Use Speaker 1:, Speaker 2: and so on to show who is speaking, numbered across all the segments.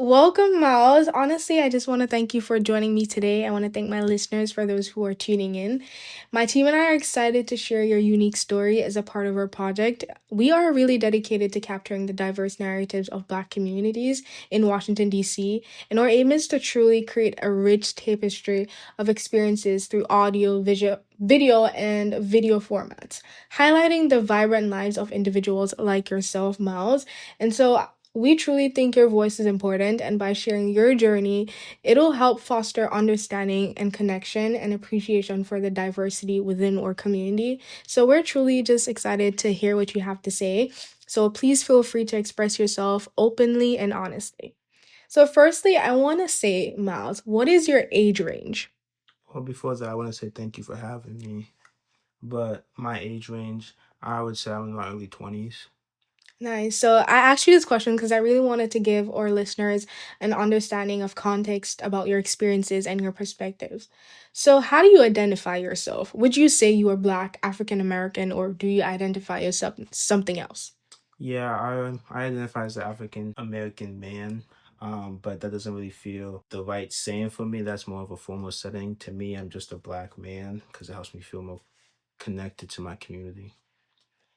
Speaker 1: Welcome, Miles. Honestly, I just want to thank you for joining me today. I want to thank my listeners for those who are tuning in. My team and I are excited to share your unique story as a part of our project. We are really dedicated to capturing the diverse narratives of Black communities in Washington, D.C., and our aim is to truly create a rich tapestry of experiences through audio, video, and video formats, highlighting the vibrant lives of individuals like yourself, Miles. And so we truly think your voice is important, and by sharing your journey, it'll help foster understanding and connection and appreciation for the diversity within our community. So, we're truly just excited to hear what you have to say. So, please feel free to express yourself openly and honestly. So, firstly, I want to say, Miles, what is your age range?
Speaker 2: Well, before that, I want to say thank you for having me. But my age range, I would say I'm in my early 20s.
Speaker 1: Nice. So I asked you this question because I really wanted to give our listeners an understanding of context about your experiences and your perspectives. So, how do you identify yourself? Would you say you are Black, African American, or do you identify yourself something else?
Speaker 2: Yeah, I identify as an African American man, but that doesn't really feel the right saying for me. That's more of a formal setting. To me, I'm just a black man because it helps me feel more connected to my community.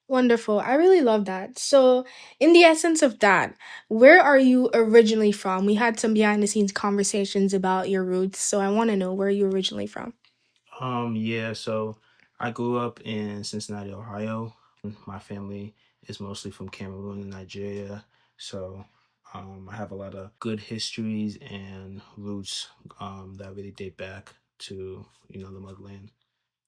Speaker 1: Wonderful. I really love that. So, in the essence of that, where are you originally from? We had some behind the scenes conversations about your roots, so I want to know where you're originally from.
Speaker 2: Yeah, so I grew up in Cincinnati, Ohio. My family is mostly from Cameroon and Nigeria. So I have a lot of good histories and roots that really date back to, the motherland.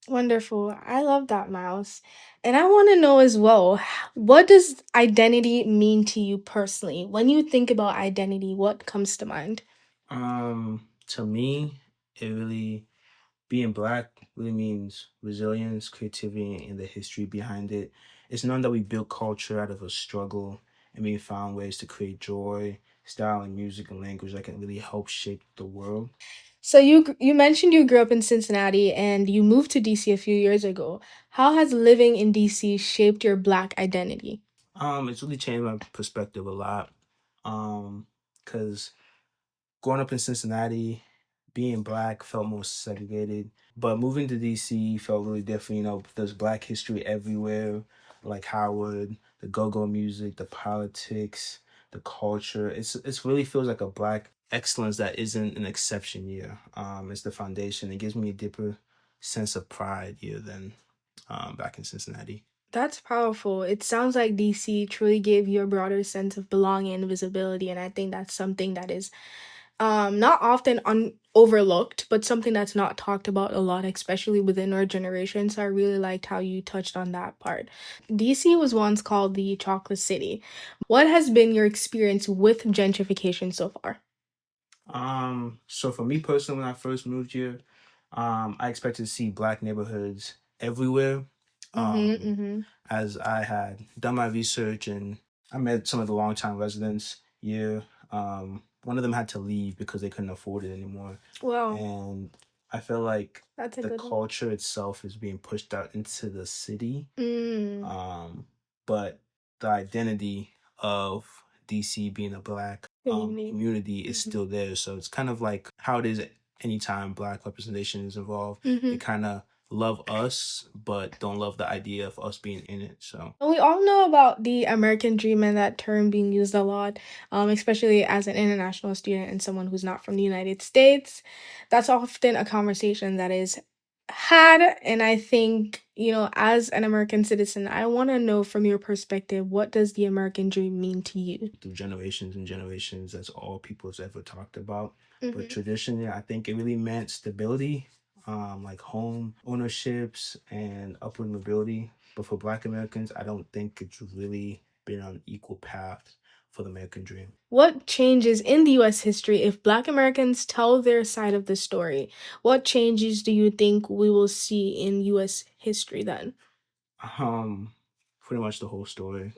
Speaker 1: Wonderful. I love that, Miles. And I want to know as well, what does identity mean to you personally? When you think about identity, what comes to mind?
Speaker 2: To me, it really being black really means resilience, creativity, and the history behind it. It's known that we build culture out of a struggle and we found ways to create joy, style, and music and language that can really help shape the world.
Speaker 1: So you mentioned you grew up in Cincinnati and you moved to DC a few years ago. How has living in DC shaped your black identity?
Speaker 2: It's really changed my perspective a lot. Because growing up in Cincinnati, being black felt more segregated. But moving to DC felt really different. There's black history everywhere, like Howard, the go-go music, the politics, the culture. It's really feels like a black excellence that isn't an exception here. It's the foundation. It gives me a deeper sense of pride here than back in Cincinnati.
Speaker 1: That's powerful. It sounds like DC truly gave you a broader sense of belonging and visibility, and I think that's something that is not often overlooked, but something that's not talked about a lot, especially within our generation. So I really liked how you touched on that part. DC was once called the Chocolate City. What has been your experience with gentrification so far?
Speaker 2: So for me personally, when I first moved here, I expected to see black neighborhoods everywhere.
Speaker 1: Mm-hmm,
Speaker 2: Um,
Speaker 1: mm-hmm.
Speaker 2: as I had done my research and I met some of the longtime residents here. One of them had to leave because they couldn't afford it anymore.
Speaker 1: Well,
Speaker 2: And I feel like
Speaker 1: that's a
Speaker 2: the
Speaker 1: good one.
Speaker 2: culture itself is being pushed out into the city.
Speaker 1: Mm,
Speaker 2: Um, but the identity of DC being a black
Speaker 1: community.
Speaker 2: community is
Speaker 1: Mm-hmm.
Speaker 2: still there. So it's kind of like how it is anytime black representation is involved. They
Speaker 1: Mm-hmm.
Speaker 2: kind of love us, but don't love the idea of us being in it. So
Speaker 1: We all know about the American dream and that term being used a lot, especially as an international student and someone who's not from the United States. That's often a conversation that is had. And I think, as an American citizen, I want to know from your perspective, what does the American dream mean to you?
Speaker 2: through generations and generations, that's all people's ever talked about. But
Speaker 1: Mm-hmm.
Speaker 2: traditionally, I think it really meant stability, like home ownerships and upward mobility. But for Black Americans, I don't think it's really been on an equal path for the American dream.
Speaker 1: What changes in the US history if Black Americans tell their side of the story? What changes do you think we will see in US history then?
Speaker 2: Um, Pretty much the whole story.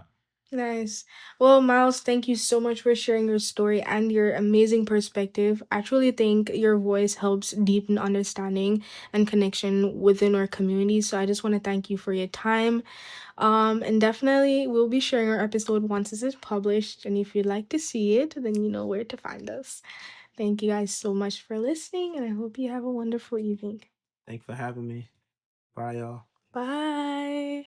Speaker 1: Nice. Well, Miles, thank you so much for sharing your story and your amazing perspective. I truly think your voice helps deepen understanding and connection within our community. So I just want to thank you for your time. And definitely we'll be sharing our episode once this is published. And if you'd like to see it, then you know where to find us. Thank you guys so much for listening, and I hope you have a wonderful evening.
Speaker 2: Thanks for having me. Bye, y'all.
Speaker 1: Bye.